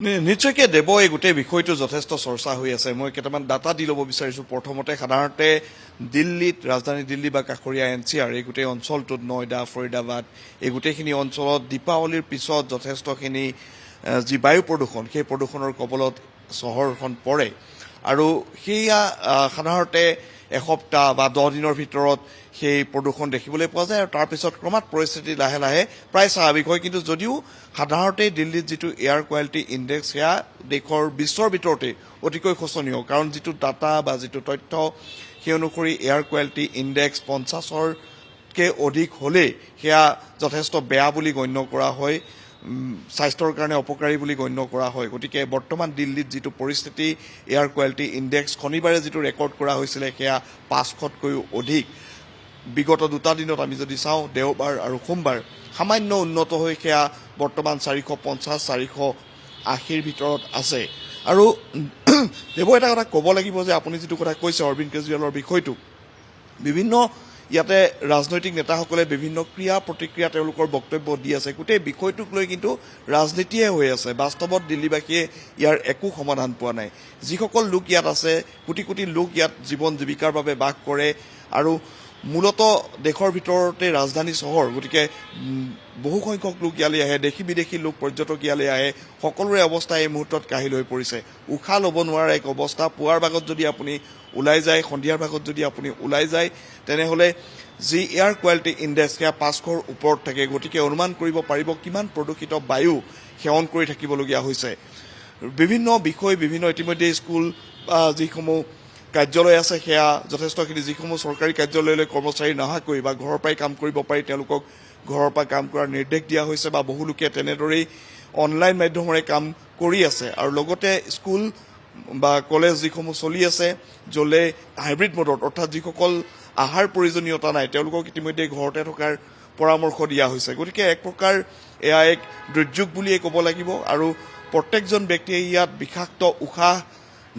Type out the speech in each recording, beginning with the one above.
নিশ্চয়কৈ দেৱ এই গোটেই বিষয়টো যথেষ্ট চৰ্চা হৈ আছে। মই কেইটামান ডাটা দি ল'ব বিচাৰিছোঁ। প্ৰথমতে সাধাৰণতে দিল্লীত, ৰাজধানী দিল্লী বা কাষৰীয়া NCR এই গোটেই অঞ্চলটোত নয়ডা, ফৰিদাবাদ এই গোটেইখিনি অঞ্চলত দীপাৱলীৰ পিছত যথেষ্টখিনি যি বায়ু প্ৰদূষণ, সেই প্ৰদূষণৰ কবলত চহৰখন পৰে আৰু সেয়া সাধাৰণতে এসপ্তাহ বা 10 দিনৰ ভিতৰত সেই প্ৰদূষণ দেখিবলৈ পোৱা যায় আৰু তাৰপিছত ক্ৰমাৎ পৰিস্থিতি লাহে লাহে প্ৰায় স্বাভাৱিক হয়। কিন্তু যদিও সাধাৰণতে দিল্লীত যিটো এয়াৰ কোৱালিটি ইণ্ডেক্স সেয়া দেশৰ বিশ্বৰ ভিতৰতে অতিকৈ শোচনীয়, কাৰণ যিটো ডাটা বা যিটো তথ্য সেই অনুসৰি এয়াৰ কোৱালিটি ইণ্ডেক্স 50তকৈ অধিক হ'লেই সেয়া যথেষ্ট বেয়া বুলি গণ্য কৰা হয়, স্বাস্থ্যৰ কাৰণে অপকাৰী বুলি গণ্য কৰা হয়। গতিকে বৰ্তমান দিল্লীত যিটো পৰিস্থিতি, এয়াৰ কোৱালিটি ইণ্ডেক্স শনিবাৰে যিটো ৰেকৰ্ড কৰা হৈছিলে সেয়া 500তকৈও অধিক। বিগত 2টা দিনত আমি যদি চাওঁ, দেওবাৰ আৰু সোমবাৰ সামান্য উন্নত হৈ সেয়া বৰ্তমান 450-480ৰ ভিতৰত আছে। আৰু দেৱ এটা কথা ক'ব লাগিব যে আপুনি যিটো কথা কৈছে অৰবিন্দ কেজৰিৱালৰ বিষয়টো, বিভিন্ন ইয়াতে ৰাজনৈতিক নেতাসকলে বিভিন্ন ক্ৰিয়া প্ৰতিক্ৰিয়া তেওঁলোকৰ বক্তব্য দি আছে। গোটেই বিষয়টোক লৈ কিন্তু ৰাজনীতিয়ে হৈ আছে। বাস্তৱত দিল্লীবাসীয়ে ইয়াৰ একো সমাধান পোৱা নাই। যিসকল লোক ইয়াত আছে, কোটি কোটি লোক ইয়াত জীৱন জীৱিকাৰ বাবে বাস কৰে আৰু মূলত দেশৰ ভিতৰতে ৰাজধানী চহৰ, গতিকে বহুসংখ্যক লোক ইয়ালৈ আহে, দেশী বিদেশী লোক পৰ্যটক ইয়ালৈ আহে। সকলোৰে অৱস্থা এই মুহূৰ্তত কাহিল হৈ পৰিছে। উশাহ ল'ব নোৱাৰা এক অৱস্থা। পুৱাৰ ভাগত যদি আপুনি ওলাই যায়, সন্ধিয়াৰ ভাগত যদি আপুনি ওলাই যায়, তেনেহ'লে যি এয়াৰ কোৱালিটি ইণ্ডেক্স সেয়া 500ৰ ওপৰত থাকে। গতিকে অনুমান কৰিব পাৰিব কিমান প্ৰদূষিত বায়ু সেৱন কৰি থাকিবলগীয়া হৈছে। বিভিন্ন বিষয়, বিভিন্ন ইতিমধ্যে স্কুল যিসমূহ কাৰ্যালয় আছে সেয়া যথেষ্টখিনি, যিসমূহ চৰকাৰী কাৰ্যালয়লৈ কৰ্মচাৰী নহাকৈ বা ঘৰৰ পৰাই কাম কৰিব পাৰি তেওঁলোকক ঘৰৰ পৰা কাম কৰাৰ নিৰ্দেশ দিয়া হৈছে বা বহু লোকে তেনেদৰেই অনলাইন মাধ্যমেৰে কাম কৰি আছে। আৰু লগতে স্কুল বা কলেজ যিসমূহ চলি আছে য'লে হাইব্ৰিড মডত, অৰ্থাৎ যিসকল আহাৰ প্ৰয়োজনীয়তা নাই তেওঁলোকক ইতিমধ্যে ঘৰতে থকাৰ পৰামৰ্শ দিয়া হৈছে। গতিকে এক প্ৰকাৰ এয়া এক দুৰ্যোগ বুলিয়েই ক'ব লাগিব আৰু প্ৰত্যেকজন ব্যক্তিয়ে ইয়াত বিষাক্ত উশাহ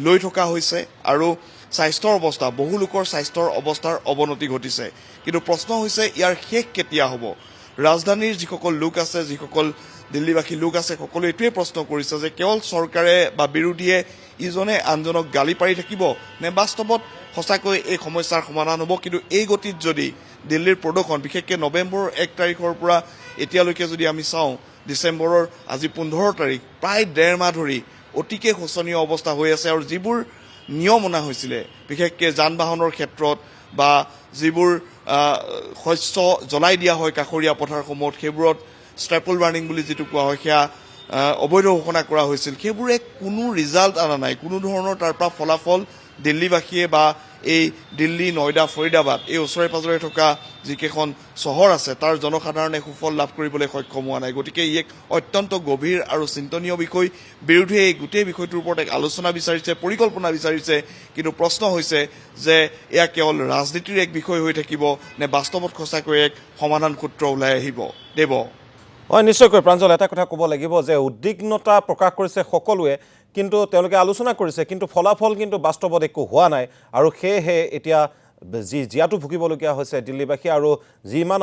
লৈ থকা হৈছে আৰু স্বাস্থ্যৰ অৱস্থা, বহু লোকৰ স্বাস্থ্যৰ অৱস্থাৰ অৱনতি ঘটিছে। কিন্তু প্ৰশ্ন হৈছে ইয়াৰ শেষ কেতিয়া হ'ব? ৰাজধানীৰ যিসকল লোক আছে, যিসকল দিল্লীবাসী লোক আছে, সকলোৱে এইটোৱে প্ৰশ্ন কৰিছে যে কেৱল চৰকাৰে বা বিৰোধীয়ে ইজনে আনজনক গালি পাৰি থাকিব নে বাস্তৱত সঁচাকৈ এই সমস্যাৰ সমাধান হ'ব? কিন্তু এই গতিত যদি দিল্লীৰ প্ৰদূষণ, বিশেষকৈ নৱেম্বৰৰ 1 তাৰিখৰ পৰা এতিয়ালৈকে যদি আমি চাওঁ, ডিচেম্বৰৰ আজি 15 তাৰিখ, প্ৰায় 1.5 মাহ ধৰি অতিকে শোচনীয় অৱস্থা হৈ আছে। আৰু যিবোৰ নিয়ম অনা হৈছিলে, বিশেষকৈ যান বাহনৰ ক্ষেত্ৰত বা যিবোৰ শস্য জ্বলাই দিয়া হয় কাষৰীয়া পথাৰসমূহত, সেইবোৰত ষ্টেপল বাৰ্ণিং বুলি যিটো কোৱা হয় সেয়া অবৈধ ঘোষণা কৰা হৈছিল। সেইবোৰে কোনো ৰিজাল্ট অনা নাই, কোনো ধৰণৰ তাৰ পৰা ফলাফল দিল্লীবাসীয়ে বা এই দিল্লী, নয়ডা, ফৰিদাবাদ এই ওচৰে পাজৰে থকা যিকেইখন চহৰ আছে তাৰ জনসাধাৰণে সুফল লাভ কৰিবলৈ সক্ষম হোৱা নাই। গতিকে ই এক অত্যন্ত গভীৰ আৰু চিন্তনীয় বিষয়। বিৰোধীয়ে এই গোটেই বিষয়টোৰ ওপৰত এক আলোচনা বিচাৰিছে, পৰিকল্পনা বিচাৰিছে। কিন্তু প্ৰশ্ন হৈছে যে এয়া কেৱল ৰাজনীতিৰ এক বিষয় হৈ থাকিব নে বাস্তৱত সঁচাকৈ এক সমাধান সূত্ৰ ওলাই আহিব? দেৱ। হয়, নিশ্চয়কৈ প্ৰাঞ্জল, এটা কথা ক'ব লাগিব যে উদ্বিগ্নতা প্ৰকাশ কৰিছে সকলোৱে, কিন্তু তেওঁলোকে আলোচনা কৰিছে, কিন্তু ফলাফল কিন্তু বাস্তৱত একো হোৱা নাই। আৰু সেয়েহে এতিয়া জিয়াটো ভুগিবলগীয়া হৈছে দিল্লীবাসী। আৰু যিমান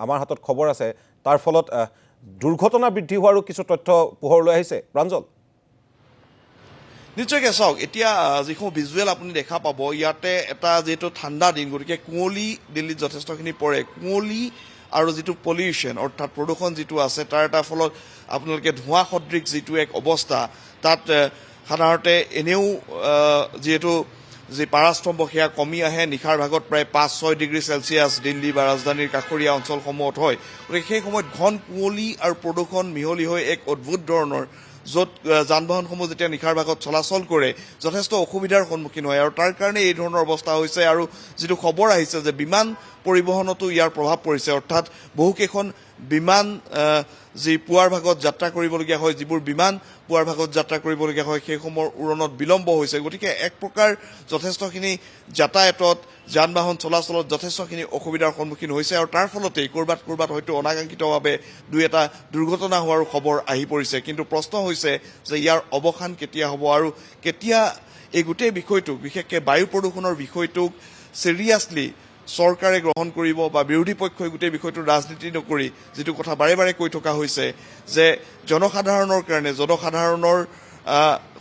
আমাৰ হাতত খবৰ আছে তাৰ ফলত দুৰ্ঘটনা বৃদ্ধি হোৱাৰো কিছু তথ্য পোহৰলৈ আহিছে। প্ৰাঞ্জল, নিশ্চয়কৈ চাওক, এতিয়া যিসমূহ ভিজুৱেল আপুনি দেখা পাব, ইয়াতে এটা যিহেতু ঠাণ্ডা দিন, গতিকে কুঁৱলী দিল্লীত যথেষ্টখিনি পৰে। কুঁৱলী আৰু যিটো পলিউশ্যন অৰ্থাৎ প্ৰদূষণ যিটো আছে তাৰ এটা ফলত আপোনালোকে ধোঁৱা সদৃশ যিটো এক অৱস্থা, তাত সাধাৰণতে এনেও যিহেতু যি পাৰাস্তম্ভ সেয়া কমি আহে। নিশাৰ ভাগত প্ৰায় 5-6 ডিগ্ৰী চেলচিয়াছ দিল্লী বা ৰাজধানীৰ কাষৰীয়া অঞ্চলসমূহত হয়। গতিকে সেই সময়ত ঘন কুঁৱলী আৰু প্ৰদূষণ মিহলি হৈ এক অদ্ভুত ধৰণৰ, য'ত যান বাহনসমূহ যেতিয়া নিশাৰ ভাগত চলাচল কৰে যথেষ্ট অসুবিধাৰ সন্মুখীন হয় আৰু তাৰ কাৰণে এই ধৰণৰ অৱস্থা হৈছে। আৰু যিটো খবৰ আহিছে যে বিমান পৰিবহণতো ইয়াৰ প্ৰভাৱ পৰিছে, অৰ্থাৎ বহুকেইখন বিমান যি পুৱাৰ ভাগত যাত্ৰা কৰিবলগীয়া হয়, যিবোৰ বিমান পুৱাৰ ভাগত যাত্ৰা কৰিবলগীয়া হয় সেইসমূহৰ উৰণত বিলম্ব হৈছে। গতিকে এক প্ৰকাৰ যথেষ্টখিনি যাতায়াতত, যান বাহন চলাচলত যথেষ্টখিনি অসুবিধাৰ সন্মুখীন হৈছে আৰু তাৰ ফলতেই ক'ৰবাত হয়তো অনাকাংক্ষিতভাৱে দুই এটা দুৰ্ঘটনা হোৱাৰো খবৰ আহি পৰিছে। কিন্তু প্ৰশ্ন হৈছে যে ইয়াৰ অৱসান কেতিয়া হ'ব আৰু কেতিয়া এই গোটেই বিষয়টোক, বিশেষকৈ বায়ু প্ৰদূষণৰ বিষয়টোক চিৰিয়াছলি চৰকাৰে গ্ৰহণ কৰিব বা বিৰোধী পক্ষই গোটেই বিষয়টো ৰাজনীতি নকৰি যিটো কথা বাৰে বাৰে কৈ থকা হৈছে যে জনসাধাৰণৰ কাৰণে জনসাধাৰণৰ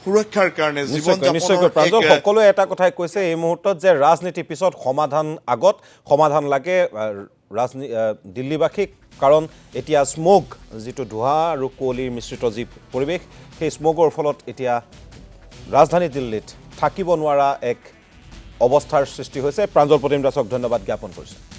সুৰক্ষাৰ কাৰণে জীৱন নিশ্চয়কৈ প্ৰাঞ্জল সকলোৱে এটা কথাই কৈছে এই মুহূৰ্তত যে ৰাজনীতি পিছত সমাধান আগত সমাধান লাগে দিল্লীবাসীক কাৰণ এতিয়া স্মোক যিটো ধোঁৱা আৰু কুঁৱলীৰ মিশ্ৰিত যি পৰিৱেশ সেই স্মোকৰ ফলত এতিয়া ৰাজধানী দিল্লীত থাকিব নোৱাৰা এক অৱস্থাৰ সৃষ্টি হৈছে প্ৰাঞ্জল প্ৰতিম দাসক ধন্যবাদ জ্ঞাপন কৰিছোঁ